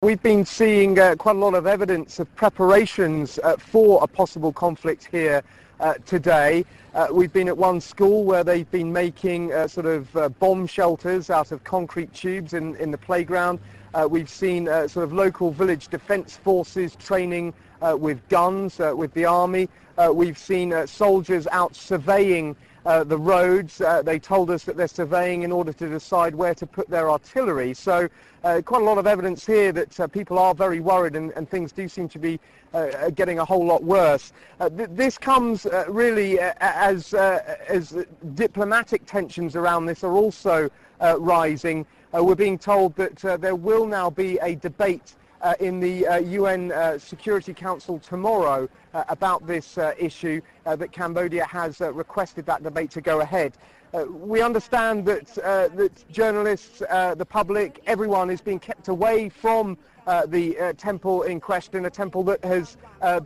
We've been seeing quite a lot of evidence of preparations for a possible conflict here today. We've been at one school where they've been making sort of bomb shelters out of concrete tubes in the playground. We've seen sort of local village defence forces training with guns with the army. We've seen soldiers out surveying the roads. They told us that they're surveying in order to decide where to put their artillery. So quite a lot of evidence here that people are very worried, and things do seem to be getting a whole lot worse. This comes really as diplomatic tensions around this are also rising. We're being told that there will now be a debate in the UN Security Council tomorrow about this issue, that Cambodia has requested that debate to go ahead. We understand that journalists, the public, everyone is being kept away from the temple in question, a temple that has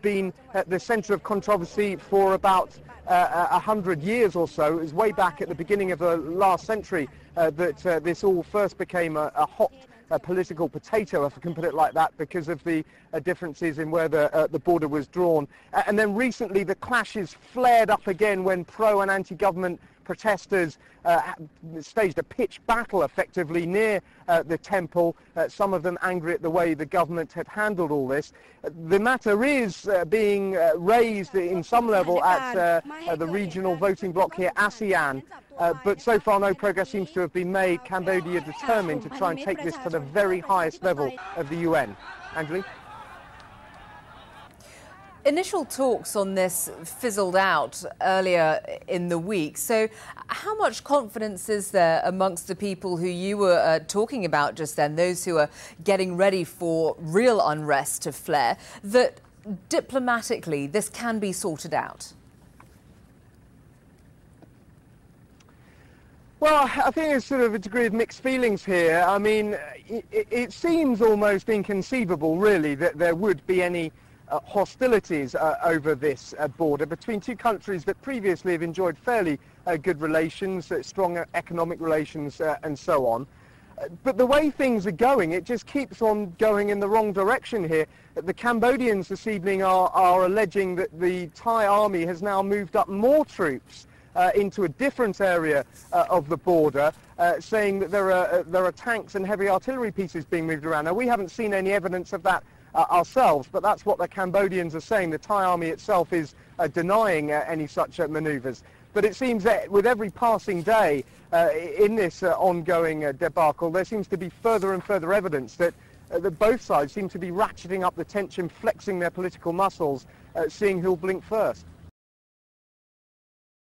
been at the centre of controversy for about 100 years or so. It was way back at the beginning of the last century that this all first became a hot political potato, if I can put it like that, because of the differences in where the border was drawn. And then recently the clashes flared up again when pro and anti-government protesters staged a pitched battle effectively near the temple, some of them angry at the way the government had handled all this. The matter is being raised in some level at the regional voting bloc here, ASEAN, but so far no progress seems to have been made. Cambodia determined to try and take this to the very highest level of the UN. Angeli? Initial talks on this fizzled out earlier in the week. So how much confidence is there amongst the people who you were talking about just then, those who are getting ready for real unrest to flare, that diplomatically this can be sorted out? Well, I think there's sort of a degree of mixed feelings here. I mean, it seems almost inconceivable, really, that there would be any hostilities over this border between two countries that previously have enjoyed fairly good relations, strong economic relations and so on. But the way things are going, it just keeps on going in the wrong direction here. The Cambodians this evening are alleging that the Thai army has now moved up more troops into a different area of the border, saying that there are tanks and heavy artillery pieces being moved around. Now, we haven't seen any evidence of that ourselves, but that's what the Cambodians are saying. The Thai army itself is denying any such manoeuvres. But it seems that with every passing day in this ongoing debacle, there seems to be further and further evidence that both sides seem to be ratcheting up the tension, flexing their political muscles, seeing who'll blink first.